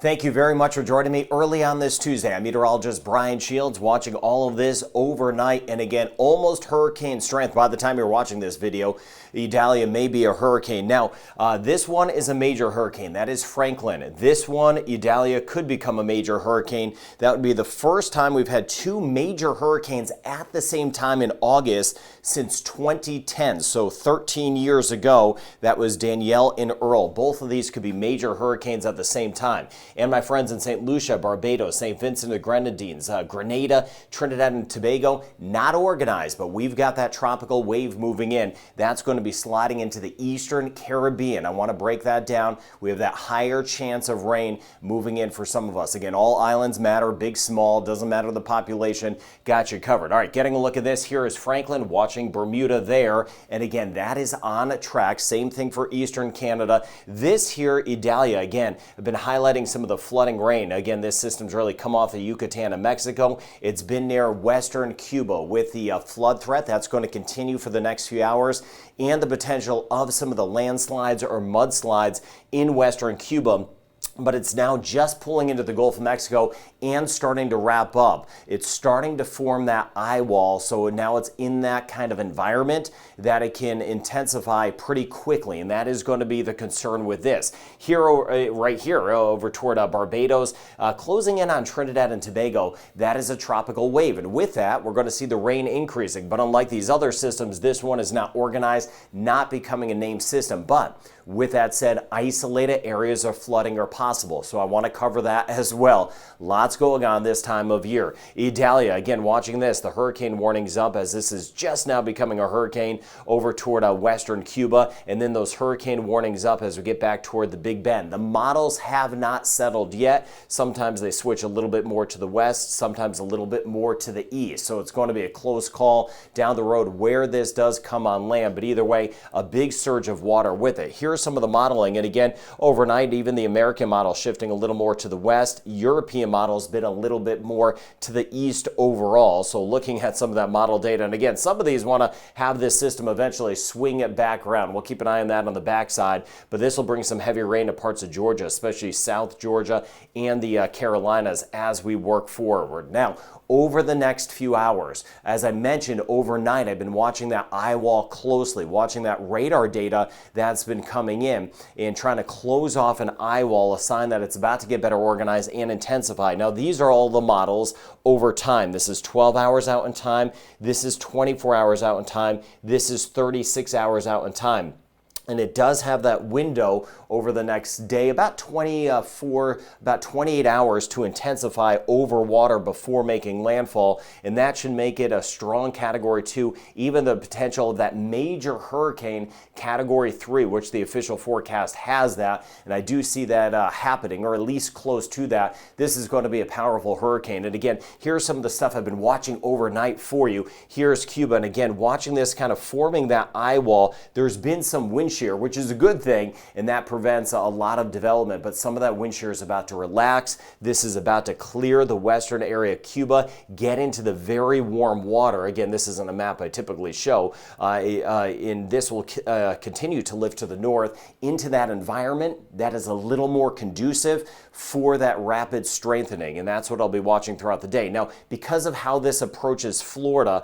Thank you very much for joining me early on this Tuesday. I'm meteorologist Brian Shields, watching all of this overnight, and again, almost hurricane strength. By the time you're watching this video, Idalia may be a hurricane. Now, this one is a major hurricane. That is Franklin. This one, Idalia, could become a major hurricane. That would be the first time we've had two major hurricanes at the same time in August since 2010. So 13 years ago, that was Danielle and Earl. Both of these could be major hurricanes at the same time. And my friends in St. Lucia, Barbados, St. Vincent and the Grenadines, Grenada, Trinidad and Tobago, not organized, but we've got that tropical wave moving in. That's going to be sliding into the eastern Caribbean. I want to break that down. We have that higher chance of rain moving in for some of us. Again, all islands matter, big, small, doesn't matter the population. Got you covered. All right, getting a look at this. Here is Franklin watching Bermuda there. And again, that is on track. Same thing for eastern Canada. This here, Idalia, again, I've been highlighting some of the flooding rain. Again, this system's really come off the Yucatan of Mexico. It's been near western Cuba with the flood threat. That's going to continue for the next few hours, and the potential of some of the landslides or mudslides in western Cuba. But it's now just pulling into the Gulf of Mexico and starting to wrap up. It's starting to form that eye wall, so now it's in that kind of environment that it can intensify pretty quickly, and that is going to be the concern with this. Here, right here, over toward Barbados, closing in on Trinidad and Tobago, that is a tropical wave, and with that, we're going to see the rain increasing. But unlike these other systems, this one is not organized, not becoming a named system. But with that said, isolated areas of flooding are possible, so I want to cover that as well. Lots going on this time of year. Idalia, again, watching this, the hurricane warnings up as this is just now becoming a hurricane over toward western Cuba, and then those hurricane warnings up as we get back toward the Big Bend. The models have not settled yet. Sometimes they switch a little bit more to the west, sometimes a little bit more to the east, so it's going to be a close call down the road where this does come on land, but either way, a big surge of water with it. Here's some of the modeling, and again, overnight, even the American model shifting a little more to the west. European model's been a little bit more to the east overall. So looking at some of that model data, and again, some of these want to have this system eventually swing it back around. We'll keep an eye on that on the backside, but this will bring some heavy rain to parts of Georgia, especially South Georgia and the Carolinas as we work forward. Now, over the next few hours, as I mentioned, overnight, I've been watching that eye wall closely, watching that radar data that's been coming in and trying to close off an eye wall, a sign that it's about to get better organized and intensify. Now, these are all the models over time. This is 12 hours out in time. This is 24 hours out in time. This is 36 hours out in time. And it does have that window over the next day, about 28 hours to intensify over water before making landfall. And that should make it a strong Category 2, even the potential of that major hurricane, Category 3, which the official forecast has that. And I do see that happening, or at least close to that. This is going to be a powerful hurricane. And again, here's some of the stuff I've been watching overnight for you. Here's Cuba. And again, watching this kind of forming that eye wall, there's been some wind shear, which is a good thing, and that prevents a lot of development, but some of that wind shear is about to relax. This is about to clear the western area of Cuba, get into the very warm water. Again, this isn't a map I typically show, and this will continue to lift to the north into that environment that is a little more conducive for that rapid strengthening, and that's what I'll be watching throughout the day. Now, because of how this approaches Florida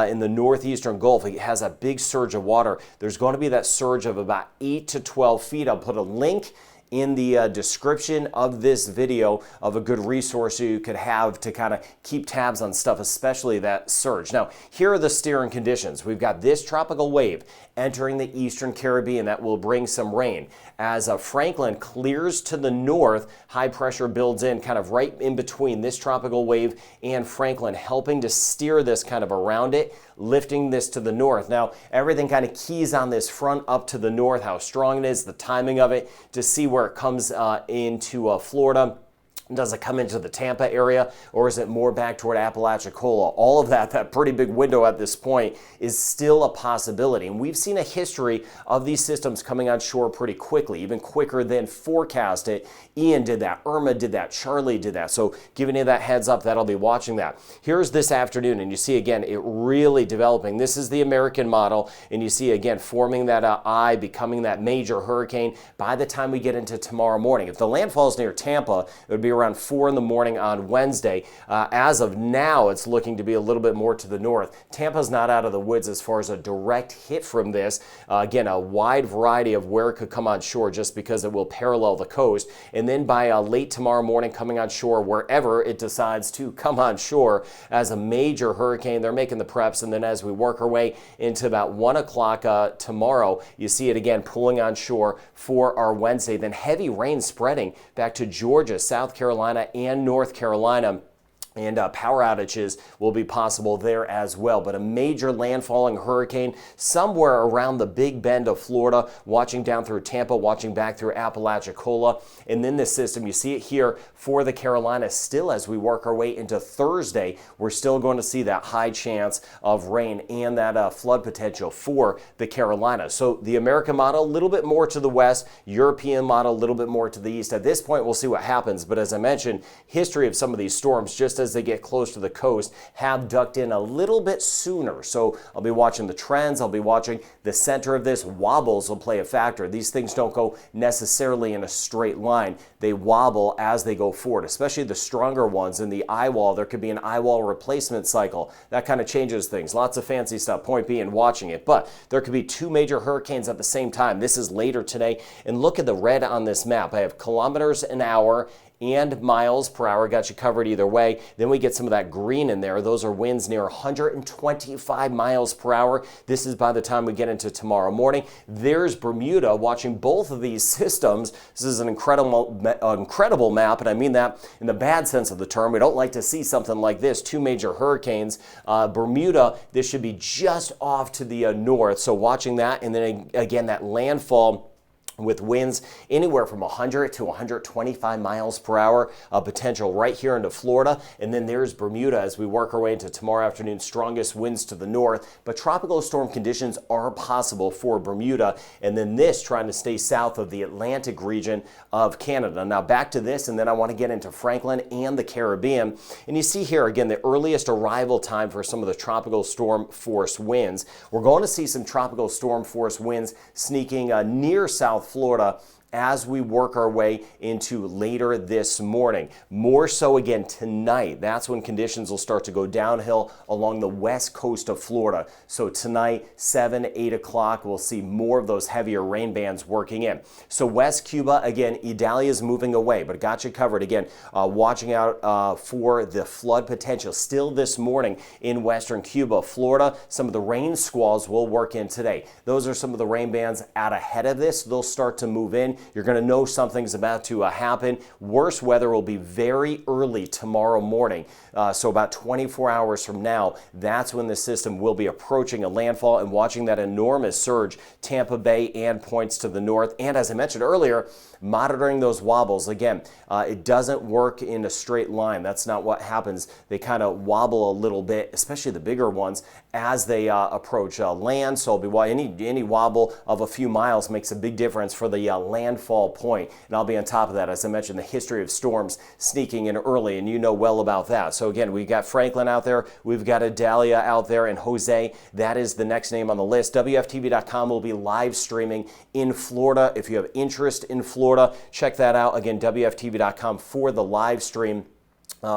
in the northeastern Gulf, it has a big surge of water. There's going to be that surge of about 8 to 12 feet. I'll put a link in the description of this video of a good resource you could have to kind of keep tabs on stuff, especially that surge. Now, here are the steering conditions. We've got this tropical wave entering the eastern Caribbean that will bring some rain. As Franklin clears to the north, high pressure builds in kind of right in between this tropical wave and Franklin, helping to steer this kind of around it, lifting this to the north. Now, everything kind of keys on this front up to the north, how strong it is, the timing of it, to see where it comes into Florida. Does it come into the Tampa area, or is it more back toward Apalachicola? All of that pretty big window at this point is still a possibility. And we've seen a history of these systems coming on shore pretty quickly, even quicker than forecasted. Ian did that, Irma did that, Charley did that. So giving you that heads up that I'll be watching that. Here's this afternoon, and you see again, it really developing. This is the American model, and you see again, forming that eye, becoming that major hurricane by the time we get into tomorrow morning. If the landfall is near Tampa, it would be around 4 in the morning on Wednesday. As of now, it's looking to be a little bit more to the north. Tampa's not out of the woods as far as a direct hit from this. Again, a wide variety of where it could come on shore just because it will parallel the coast. And then by late tomorrow morning, coming on shore wherever it decides to come on shore as a major hurricane. They're making the preps. And then as we work our way into about 1 o'clock tomorrow, you see it again pulling on shore for our Wednesday. Then heavy rain spreading back to Georgia, South Carolina, and North Carolina. And power outages will be possible there as well. But a major landfalling hurricane somewhere around the Big Bend of Florida, watching down through Tampa, watching back through Apalachicola. And then this system, you see it here for the Carolinas. Still, as we work our way into Thursday, we're still going to see that high chance of rain and that flood potential for the Carolinas. So the American model, a little bit more to the west, European model, a little bit more to the east. At this point, we'll see what happens. But as I mentioned, history of some of these storms, just as they get close to the coast, have ducked in a little bit sooner. So I'll be watching the trends. I'll be watching the center of this. Wobbles will play a factor. These things don't go necessarily in a straight line. They wobble as they go forward, especially the stronger ones in the eye wall. There could be an eye wall replacement cycle. That kind of changes things. Lots of fancy stuff. Point being, watching it. But there could be 2 major hurricanes at the same time. This is later today. And look at the red on this map. I have kilometers an hour and miles per hour. Got you covered either way. Then we get some of that green in there. Those are winds near 125 miles per hour. This is by the time we get into tomorrow morning. There's Bermuda, watching both of these systems. This is an incredible map, and I mean that in the bad sense of the term. We don't like to see something like this, 2 major hurricanes. Bermuda, this should be just off to the north. So watching that, and then again, that landfall with winds anywhere from 100 to 125 miles per hour, potential right here into Florida. And then there's Bermuda as we work our way into tomorrow afternoon. Strongest winds to the north, but tropical storm conditions are possible for Bermuda. And then this trying to stay south of the Atlantic region of Canada. Now back to this, and then I want to get into Franklin and the Caribbean. And you see here again the earliest arrival time for some of the tropical storm force winds. We're going to see some tropical storm force winds sneaking near South Florida as we work our way into later this morning. More so again tonight. That's when conditions will start to go downhill along the west coast of Florida. So tonight, 7, 8 o'clock, we'll see more of those heavier rain bands working in. So West Cuba, again, Idalia is moving away, but got you covered. Again, watching out for the flood potential still this morning in western Cuba. Florida, some of the rain squalls will work in today. Those are some of the rain bands out ahead of this. They'll start to move in. You're going to know something's about to happen. Worse weather will be very early tomorrow morning. So about 24 hours from now, that's when the system will be approaching a landfall and watching that enormous surge, Tampa Bay and points to the north. And as I mentioned earlier, monitoring those wobbles. Again, it doesn't work in a straight line. That's not what happens. They kind of wobble a little bit, especially the bigger ones, as they approach land. So any wobble of a few miles makes a big difference for the landfall point. And I'll be on top of that. As I mentioned, the history of storms sneaking in early, and you know well about that. So again, we've got Franklin out there. We've got Idalia out there, and Jose, that is the next name on the list. WFTV.com will be live streaming in Florida. If you have interest in Florida, check that out. Again, WFTV.com for the live stream.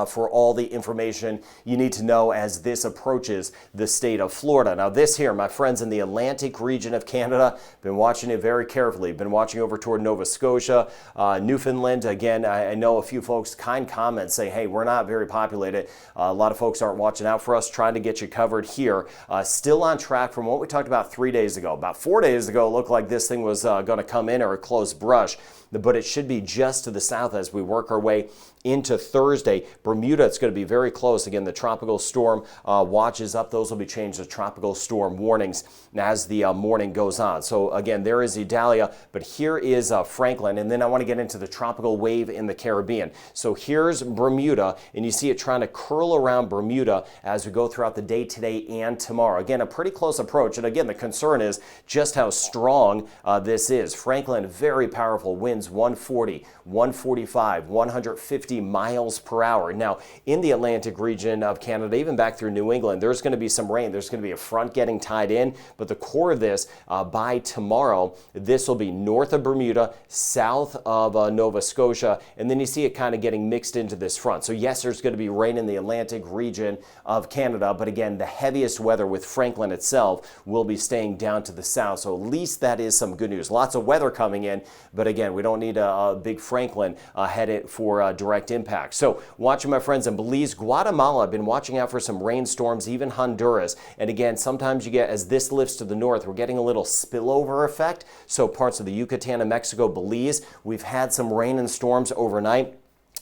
For all the information you need to know as this approaches the state of Florida. Now this here, my friends in the Atlantic region of Canada, been watching it very carefully. Been watching over toward Nova Scotia, Newfoundland. Again, I know a few folks, kind comments say, hey, we're not very populated. A lot of folks aren't watching out for us, trying to get you covered here. Still on track from what we talked about 3 days ago. About 4 days ago, it looked like this thing was going to come in or a close brush. But it should be just to the south as we work our way into Thursday. today. Bermuda, it's going to be very close. Again, the tropical storm watches up. Those will be changed to tropical storm warnings as the morning goes on. So again, there is Idalia, but here is Franklin, and then I want to get into the tropical wave in the Caribbean. So here's Bermuda, and you see it trying to curl around Bermuda as we go throughout the day today and tomorrow. Again, a pretty close approach, and again, the concern is just how strong this is. Franklin, very powerful, winds 140, 145, 150 miles per hour. Now, in the Atlantic region of Canada, even back through New England, there's going to be some rain. There's going to be a front getting tied in, but the core of this, by tomorrow, this will be north of Bermuda, south of Nova Scotia, and then you see it kind of getting mixed into this front. So yes, there's going to be rain in the Atlantic region of Canada, but again, the heaviest weather with Franklin itself will be staying down to the south. So at least that is some good news. Lots of weather coming in, but again, we don't need a big Franklin headed for direct impact. So watching my friends in Belize, Guatemala, I've been watching out for some rainstorms, even Honduras. And again, sometimes you get, as this lifts to the north, we're getting a little spillover effect. So parts of the Yucatan and Mexico, Belize, we've had some rain and storms overnight.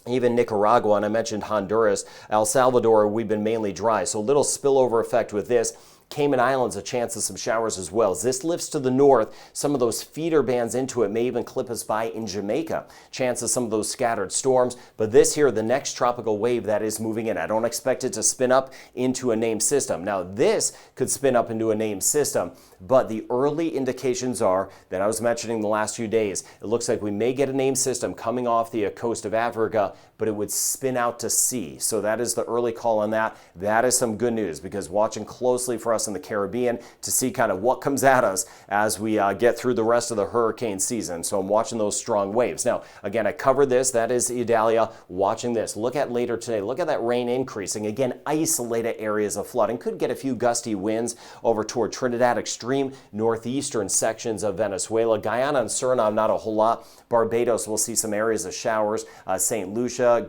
Even Nicaragua, and I mentioned Honduras, El Salvador, we've been mainly dry. So a little spillover effect with this. Cayman Islands, a chance of some showers as well. As this lifts to the north, some of those feeder bands into it may even clip us by in Jamaica. Chance of some of those scattered storms. But this here, the next tropical wave that is moving in, I don't expect it to spin up into a named system. Now, this could spin up into a named system, but the early indications are that I was mentioning the last few days. It looks like we may get a named system coming off the coast of Africa, but it would spin out to sea. So that is the early call on that. That is some good news, because watching closely for us in the Caribbean to see kind of what comes at us as we get through the rest of the hurricane season. So I'm watching those strong waves. Now, again, I covered this. That is Idalia. Watching this. Look at later today. Look at that rain increasing. Again, isolated areas of flooding. Could get a few gusty winds over toward Trinidad, extreme northeastern sections of Venezuela. Guyana and Suriname, not a whole lot. Barbados, we'll see some areas of showers. St. Lucia,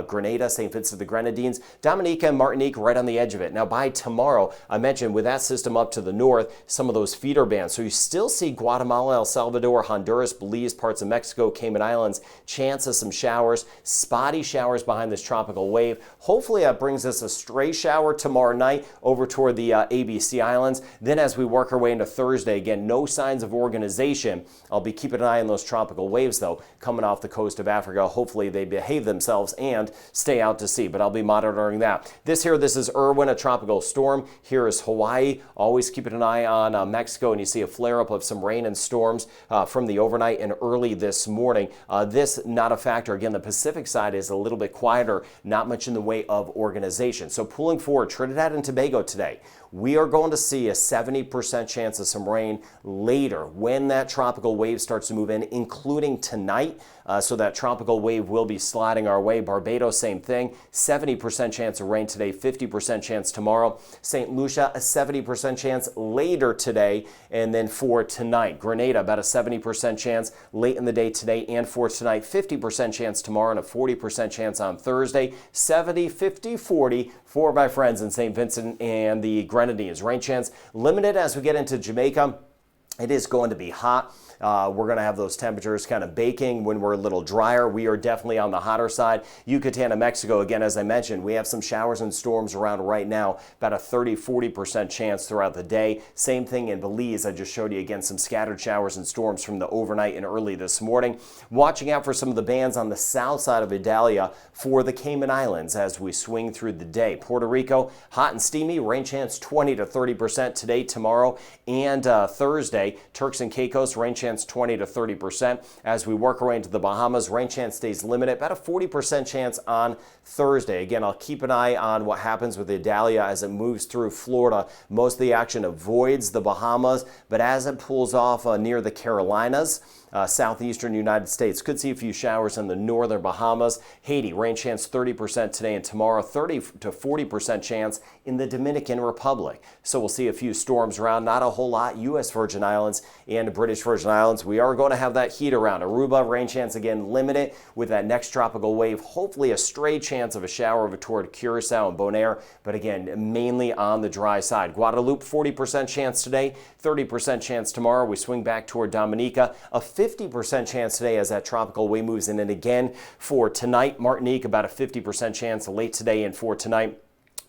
Grenada, St. Vincent the Grenadines, Dominica and Martinique right on the edge of it. Now, by tomorrow, I mentioned with that system up to the north, some of those feeder bands. So you still see Guatemala, El Salvador, Honduras, Belize, parts of Mexico, Cayman Islands, chance of some showers, spotty showers behind this tropical wave. Hopefully that brings us a stray shower tomorrow night over toward the ABC Islands. Then as we work our way into Thursday, again, no signs of organization. I'll be keeping an eye on those tropical waves, though, coming off the coast of Africa. Hopefully they behave themselves and stay out to sea, but I'll be monitoring that. This is Irma, a tropical storm. Here is Hawaii. Always keeping an eye on Mexico, and you see a flare-up of some rain and storms from the overnight and early this morning. This not a factor. Again, the Pacific side is a little bit quieter, not much in the way of organization. So pulling forward Trinidad and Tobago today, we are going to see a 70% chance of some rain later when that tropical wave starts to move in, including tonight. So that tropical wave will be sliding our way. Barbados, same thing. 70% chance of rain today, 50% chance tomorrow. St. Lucia, a 70% chance later today. And then for tonight, Grenada, about a 70% chance late in the day today and for tonight. 50% chance tomorrow and a 40% chance on Thursday. 70, 50, 40 for my friends in St. Vincent and the Grenadines. Rain chance limited as we get into Jamaica. It is going to be hot. We're going to have those temperatures kind of baking when we're a little drier. We are definitely on the hotter side. Yucatan and Mexico, again, as I mentioned, we have some showers and storms around right now, about a 30-40% chance throughout the day. Same thing in Belize. I just showed you, again, some scattered showers and storms from the overnight and early this morning. Watching out for some of the bands on the south side of Idalia for the Cayman Islands as we swing through the day. Puerto Rico, hot and steamy, rain chance 20 to 30% today, tomorrow, and Thursday. Turks and Caicos, rain chance 20 to 30%. As we work our way into the Bahamas, rain chance stays limited, about a 40% chance on Thursday. Again, I'll keep an eye on what happens with Idalia as it moves through Florida. Most of the action avoids the Bahamas, but as it pulls off near the Carolinas, southeastern United States, could see a few showers in the northern Bahamas. Haiti, rain chance 30% today and tomorrow, 30 to 40% chance in the Dominican Republic. So we'll see a few storms around, not a whole lot. U.S. Virgin Islands and British Virgin Islands, we are going to have that heat around. Aruba, rain chance again limited with that next tropical wave. Hopefully a stray chance of a shower over toward Curacao and Bonaire, but again, mainly on the dry side. Guadeloupe, 40% chance today, 30% chance tomorrow. We swing back toward Dominica. A 50% chance today as that tropical wave moves in. And again, for tonight, Martinique, about a 50% chance late today, and for tonight,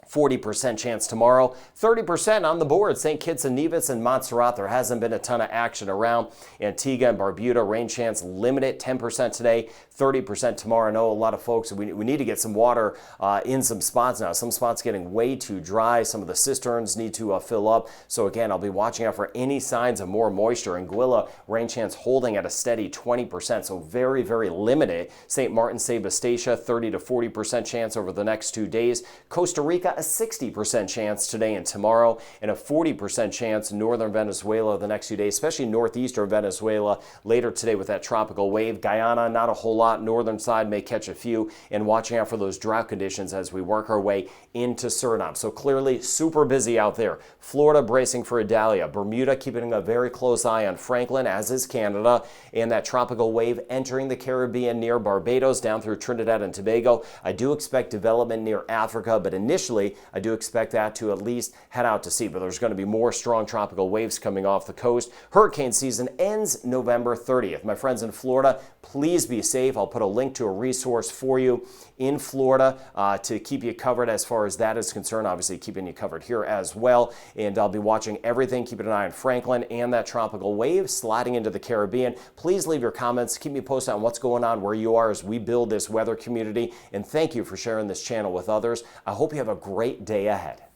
40% chance tomorrow, 30% on the board. St. Kitts and Nevis and Montserrat, there hasn't been a ton of action around. Antigua and Barbuda, rain chance limited, 10% today, 30% tomorrow. I know a lot of folks, we need to get some water in some spots now. Some spots getting way too dry. Some of the cisterns need to fill up. So again, I'll be watching out for any signs of more moisture. Anguilla, rain chance holding at a steady 20%, so very, very limited. St. Martin, St. Eustatia, 30 to 40% chance over the next 2 days. Costa Rica, a 60% chance today and tomorrow, and a 40% chance northern Venezuela the next few days, especially northeastern Venezuela later today with that tropical wave. Guyana, not a whole lot. Northern side may catch a few, and watching out for those drought conditions as we work our way into Suriname. So clearly super busy out there. Florida bracing for Idalia. Bermuda keeping a very close eye on Franklin, as is Canada, and that tropical wave entering the Caribbean near Barbados down through Trinidad and Tobago. I do expect development near Africa, but initially I do expect that to at least head out to sea, but there's going to be more strong tropical waves coming off the coast. Hurricane season ends November 30th. My friends in Florida, please be safe. I'll put a link to a resource for you in Florida to keep you covered as far as that is concerned. Obviously, keeping you covered here as well. And I'll be watching everything, keeping an eye on Franklin and that tropical wave sliding into the Caribbean. Please leave your comments. Keep me posted on what's going on where you are as we build this weather community. And thank you for sharing this channel with others. I hope you have a great day ahead.